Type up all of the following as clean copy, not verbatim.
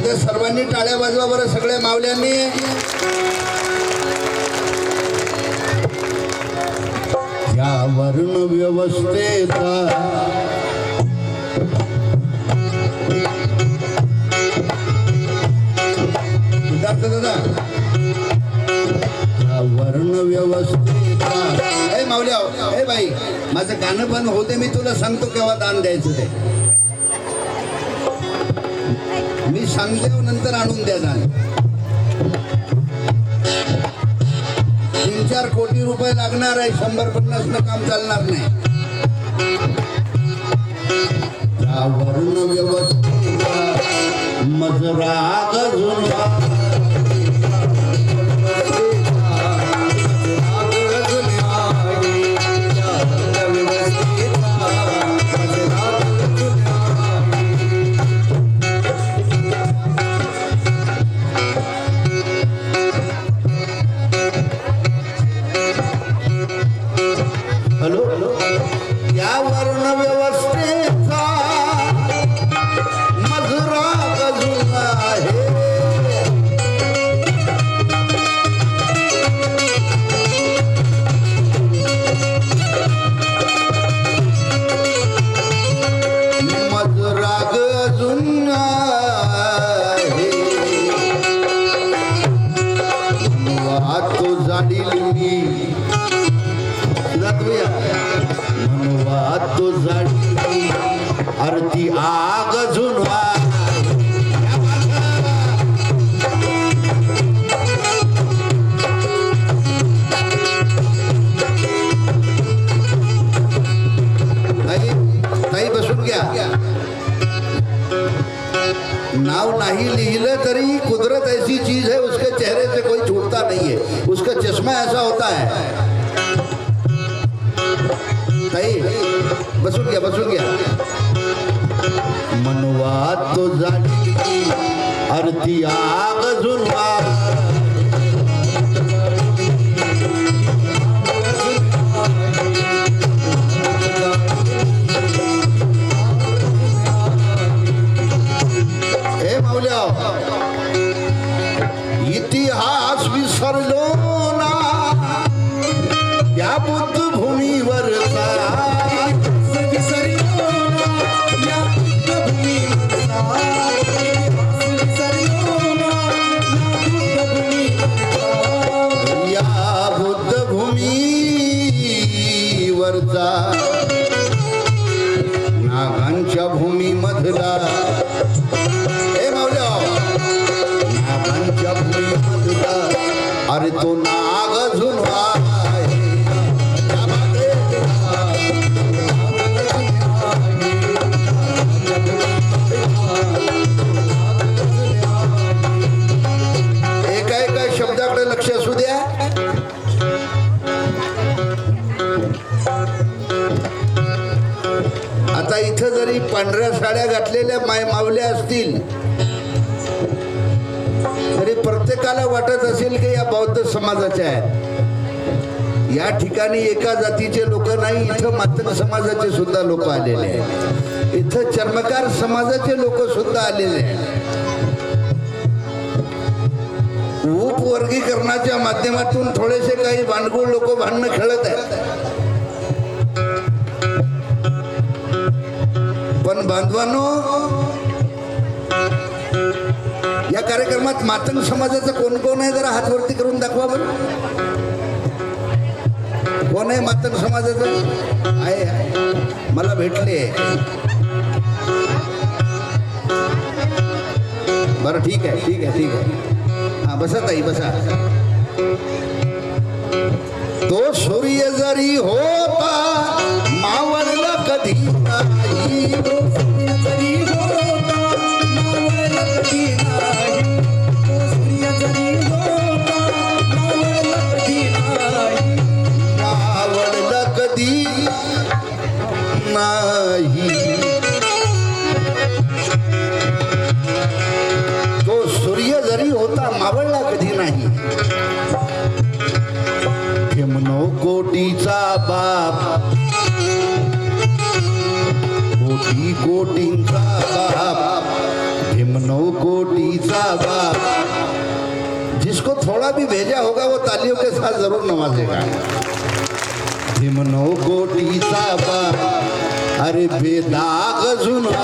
ते सर्वांनी टाळ्या वाजवा बरं सगळ्या मावल्यांनी. या वर्ण व्यवस्थेचा दादा वर्ण व्यवस्थेचा ए माऊल्या ए बाई माझं गाणं बंद होते मी तुला सांगतो केव्हा दान द्यायचं ते मी सांगते नंतर आणून द्या दान. 3-4 कोटी रुपये लागणार आहे 100-50 न काम चालणार नाही. या वर्ण व्यवस्थेचा मजरा गजुना आरती आग झुनवा ताई बसून घ्या. नाव नहीं लिहिलं तरी कुदरत ऐसी चीज है उसके चेहरे से कोई छूटता नहीं है. उसका चश्मा ऐसा होता है. ताई बसून घ्या. मनवा तो जाती आरती आग झुनवा हे माऊल्या इतिहास विसरलो ना या बुद्ध भूमीवरचा नागांच्या भूमी मधला हे माऊल्या नागांच्या भूमी मधला अरे तो नाग झुनवा एका शब्दाकडे लक्ष असू द्या. आता इथं जरी पांढऱ्या साड्या घातलेल्या मावल्या असतील तरी प्रत्येकाला वाटत असेल की या बौद्ध समाजाच्या आहेत. या ठिकाणी एका जातीचे लोक नाही, इथं मातंग समाजाचे सुद्धा लोक आलेले आहेत. इथं चर्मकार समाजाचे लोक सुद्धा आलेले आहेत. उपवर्गीकरणाच्या माध्यमातून थोडेसे काही भांडगुळ लोक भांडणं खेळत आहेत. पण बांधवांनो या कार्यक्रमात मातंग समाजाचं कोण कोण आहे जरा हात वरती करून दाखवा बरं. कोण आहे मातंग समाजाचं? आहे मला भेटले. बरं ठीक आहे. हा बसा ताई बसा. तो सूर्य जरी होता मावळला कधी नाही. तो सूर्य जरी होता मावळला कधी नाही. तो सूर्य जरी होता मावळला कधी नाही. मावळला कधी नाही. तो सूर्य जरी होता मावळला कधी नाही. कोटीचा बाप बाप। जिसको थोड़ा भी भेजा होगा वो तालियों के साथ जरूर नवाजेगा। भीमनो कोटीचा बाप, अरे बेदाग जुना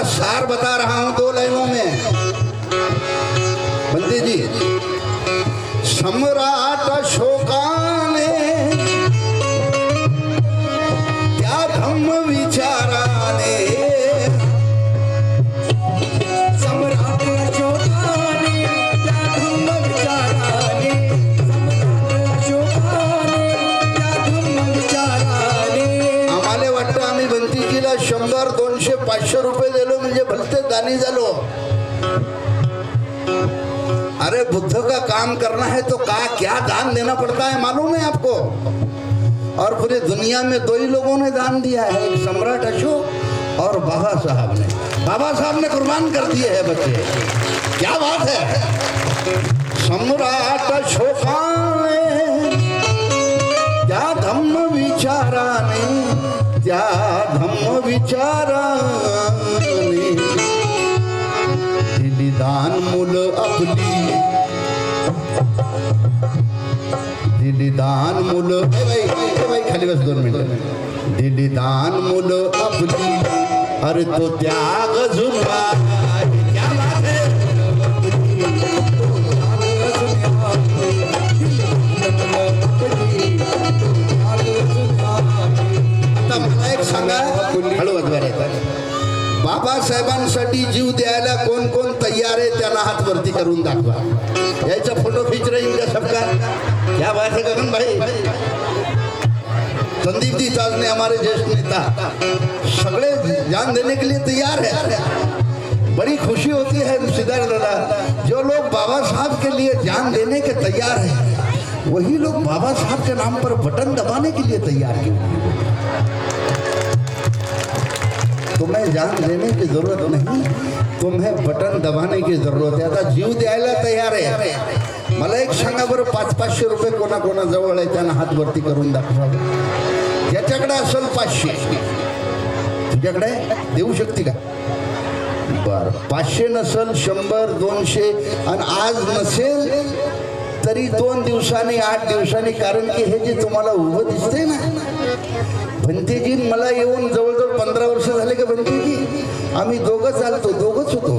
सार बता रहा हूं 2 लाइनों में बंदे जी। सम्राट अशोकाने त्या धम्म विचाराने, सम्राट अशोकाने त्या धम्म विचाराने, सम्राट अशोकाने त्या धम्म विचाराने। आम्हाला वाटतं आम्ही बंदीजीला 100, 200, 500 रुपये दिलो म्हणजे भलते दानी झालो। अरे बुद्ध का काम करना है तो क्या दान देना पड़ता है मालूम है आपको? और पूरी दुनिया में 2 ही लोगों ने दान दिया है, एक सम्राट अशोक और बाबा साहब ने। बाबा साहब ने कुर्बान कर दिए हैं बच्चे, क्या बात है। सम्राट अशोकाने त्या धम्म विचाराने, त्या धम्म विचाराने दिली दान मुलं आपली, दिली दान मुलं, ए बाई खाली बस 2 मिनिटं। दिली दान मुलं आपली, अरे तो त्याग जुना, क्या बात है। आता मला एक सांगा, हळू वाजवा। बाबासाहेबांसाठी जीव द्यायला कोण कोण तयार आहे त्यांना हात वरती करून दाखवा। याचा फोटो खींच रहे इनका सबका, क्या बात है गगन भाई। संदीप जी ताजने हमारे ज्येष्ठ नेता सगळे जान देने के लिए तैयार है। बड़ी खुशी होती है सिद्धार्थ दादा, जो लोग बाबा साहब के लिए जान देने के तैयार है वही लोग बाबा साहब के नाम पर बटन दबाने के लिए तैयार क्यों? तुम्हें जान देने की जरूरत नहीं, तुम्हें बटन दबाने की जरूरत आहे। आता जीव द्यायला तयार आहे। मला एक सांगा बरं, 500-500 रुपये कोणा जवळ आहे त्यांना हात वरती करून दाखवा। ज्याच्याकडे असेल 500, तुझ्याकडे देऊ शकते का? बर, 500 नसेल 100, 200 आणि आज नसेल तरी 2 दिवसांनी 8 दिवसांनी, कारण की हे जे तुम्हाला उभं दिसतंय ना भंतेजी, मला येऊन जवळजवळ 15 वर्ष झाले का भंतेजी? आम्ही दोघंच होतो।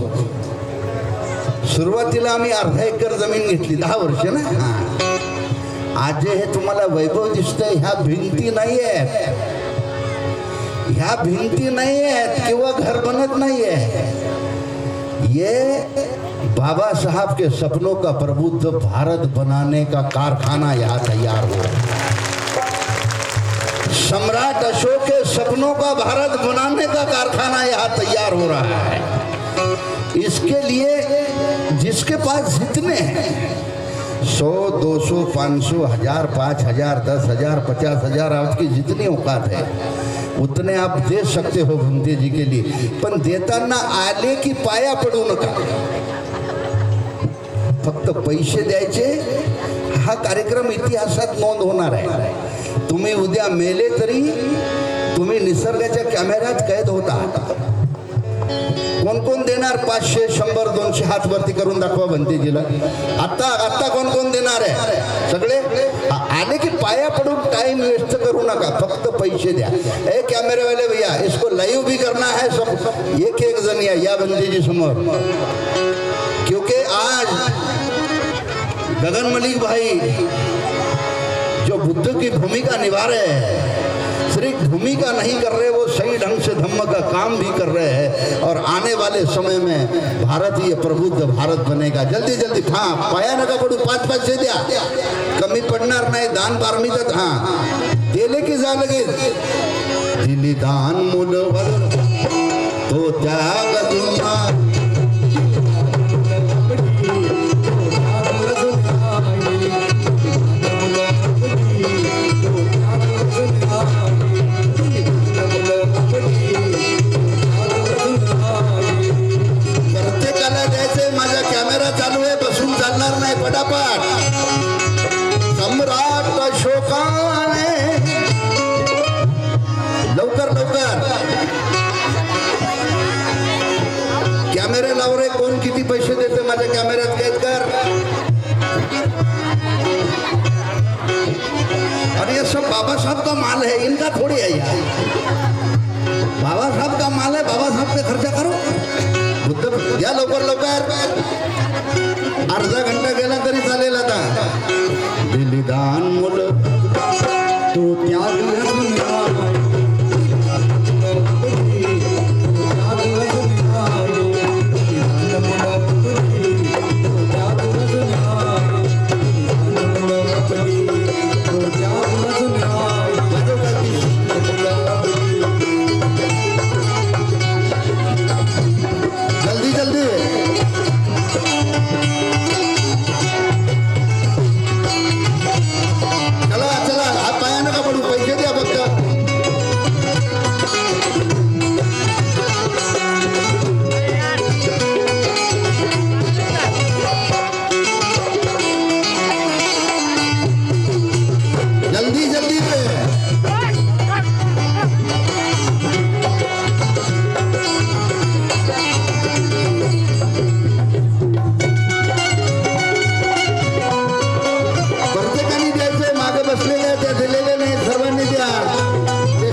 सुरुवातीला आम्ही अर्धा एकर जमीन घेतली, 10 वर्ष ना। आज हे तुम्हाला वैभव दिसतंय, ह्या भिंती नाही आहेत, ह्या भिंती नाही आहेत किंवा घर बनत नाही आहे। ये बाबा साहब के सपनों का प्रबुद्ध भारत बनाने का कारखाना यहाँ तैयार हो। सम्राट अशोक के सपनों का भारत बनाने का कारखाना यहाँ तैयार हो रहा है। इसके लिए जिसके पास जितने हैं 100, 200, 500, 1000, 5000, 10,000, 50,000 आपकी जितनी औकात है उतने आप दे सकते हो भंते जी के लिए। पण देताना आले की पाया पडू नका, फक्त पैसे द्यायचे। हा कार्यक्रम इतिहासात नोंद होणार आहे। तुम्ही उद्या मेले तरी तुम्ही निसर्गाच्या कॅमेऱ्यात कैद होता। कोण कोण देणार 500, 100, 200 हात वरती करून दाखवा भंतेजीला। आता कोण कोण देणार आहे? सगळे आले की पाया पडून टाइम वेस्ट करू नका, फक्त पैसे द्या। ए कैमरे वाले भैया, इसको लाइव भी करना है, सब एक जन या भंतेजी समोर, क्योंकि आज गगन मलिक भाई जो बुद्ध की भूमिका निभा रहे हैं, सिर्फ भूमिका नहीं कर रहे, वो सही ढंग से धम्म का काम भी कर रहे हैं। और आने वाले समय में भारत ये प्रबुद्ध भारत बनेगा। जल्दी जल्दी हाँ, पाया नका पडू, 5 पैसे द्या, कमी पडणार नाही। दान बारमीत हाँ दिले की जा लगेच। दिली दान मुलं तो त्याग जुना, प्रत्येक बोर्डावर आहे, कोण किती पैसे देते माझ्या कॅमेऱ्यात कैद कर. और ये सब बाबा साहब का माल है, इनका थोड़ी है यार. बाबा साहब का माल है, बाबा साहब पे खर्चा करो. बुद्ध या लवकर लवकर. अर्धा घंटा गेला तरी